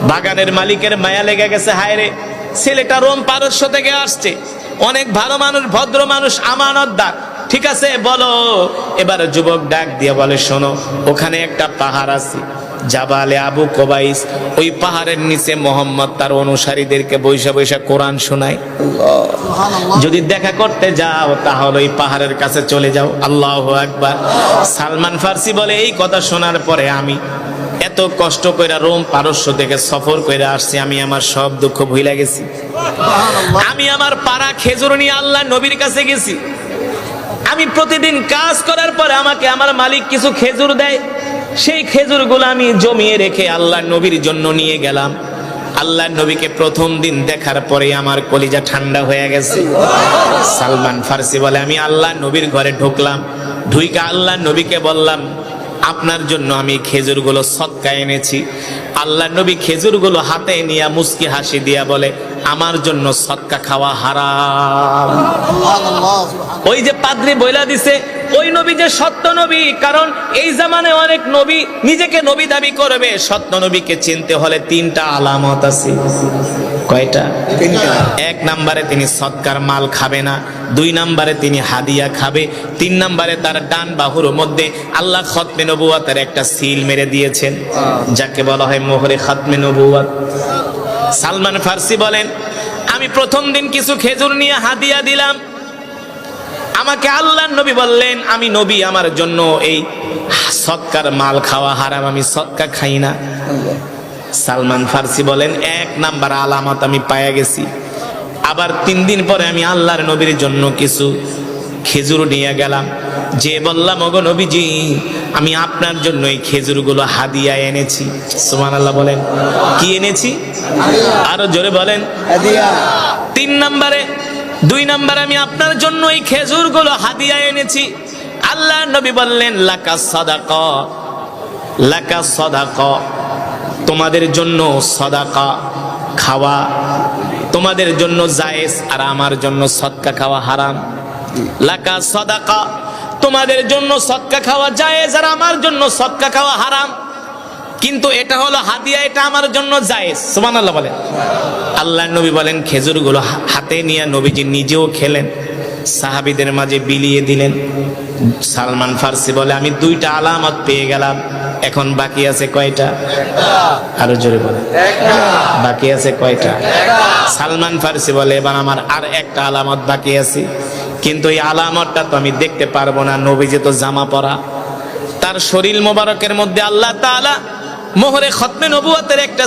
বাগানের মালিকের মায়া লেগে গেছে, হায় রে ছেলেটা রোম পারস্য থেকে আসছে, অনেক ভালো মানুষ, ভদ্র মানুষ, আমানতদার, ঠিক আছে বলো। এবার যুবক ডাক দিয়ে বলে, শোনো ওখানে একটা পাহাড় আছে জাবালে আবু কোবাইস, ওই পাহাড়ের নিচে মোহাম্মদ তার অনুসারীদেরকে বৈশা বৈশা কোরআন শোনায়, যদি দেখা করতে যাও তাহলে ওই পাহাড়ের কাছে চলে যাও। আল্লাহু আকবার। সালমান ফার্সি বলে, এই কথা শোনার পরে আমি এত কষ্ট কইরা রোম পারস্য থেকে সফর কইরা আসছি, আমি আমার সব দুঃখ ভুলে গেছি। আমি আমার পাড়া খেজুর নিয়ে আল্লাহ নবীর কাছে গেছি। আমি প্রতিদিন কাজ করার পরে আমাকে আমার মালিক কিছু খেজুর দেয়, সেই খেজুরগুলো আমি জমিয়ে রেখে আল্লাহ নবীর জন্য নিয়ে গেলাম। আল্লাহ নবীকে প্রথম দিন দেখার পরে আমার কলিজা ঠান্ডা হয়ে গেছে। সালমান ফার্সি বলে, আমি আল্লাহ নবীর ঘরে ঢুকলাম, ঢুইকা আল্লাহ নবীকে বললাম, আপনার জন্য আমি খেজুরগুলো সদকা এনেছি। আল্লাহ নবী খেজুরগুলো হাতে নিয়ে মুস্কি হাসি দিয়া বলে, আমার জন্য সদকা খাওয়া হারাম। ওই যে পাদ্রী বইলা দিছে, ওই নবী যে সত্য নবী, কারণ এই জামানে অনেক নবী নিজেকে নবী দাবি করবে। সত্য নবীকে চিনতে হলে তিনটা আলামত আছে। কয়টা? এক নম্বরে তিনি সদকার মাল খাবে না, দুই নম্বরে তিনি হাদিয়া খাবে, তিন নম্বরে তার ডান বাহুর মধ্যে আল্লাহ খতমে নবুয়তের একটা সিল মেরে দিয়েছেন, যাকে বলা হয় মোহরে খতমে নবুয়ত। সালমান ফার্সি বলেন, আমি প্রথম দিন কিছু খেজুর নিয়ে হাদিয়া দিলাম। আমাকে আল্লাহ নবী বললেন, আমি নবী, আমার জন্য এই সদকার মাল খাওয়া হারাম, আমি সদকা খাই না। সালমান ফার্সি বলেন, এক নাম্বার আলামত আমি পাইয়া গেছি। আবার 3 দিন পরে আমি আল্লাহর নবীর জন্য কিছু খেজুর নিয়ে গেলাম, যে বললাম, ওগো নবীজি, আমি আপনার জন্য এই খেজুরগুলো হাদিয়া এনেছি। সুবহানাল্লাহ বলেন, কি এনেছি? আরো জোরে বলেন, হাদিয়া। 2 নম্বরে আমি আপনার জন্য এই খেজুরগুলো হাদিয়া এনেছি। আল্লাহ নবী বললেন, লাকা সাদাকা, লাকা সাদাকা, তোমাদের জন্য সাদাকা খাওয়া তোমাদের জন্য জায়েজ, আর আমার জন্য সদকা খাওয়া হারাম। লাকা সাদাকা, তোমাদের জন্য সদকা খাওয়া জায়েজ, আর আমার জন্য সদকা খাওয়া হারাম। কিন্তু এটা হলো হাদিয়া, এটা আমার জন্য জায়েজ। সুবহানাল্লাহ বলেন। আল্লাহ নবী বলেন, খেজুরগুলো হাতে নিয়ে নবীজি নিজেও খেলেন, সাহাবীদের মাঝে বিলিয়ে দিলেন। সালমান ফার্সি বলে, আমি 2টা আলামত পেয়ে গেলাম, এখন বাকি আছে কয়টা? আরো জোরে বলে, বাকি আছে কয়টা? সালমান ফার্সি বলে, এবার আমার আর একটা আলামত বাকি আছে, কিন্তু এই আলামতটা তো আমি দেখতে পারবো না, নবীজি তো জামা পরা, তার শরীর মোবারকের মধ্যে আল্লাহ তাআলা মোহরে খতমে নবুয়তের একটা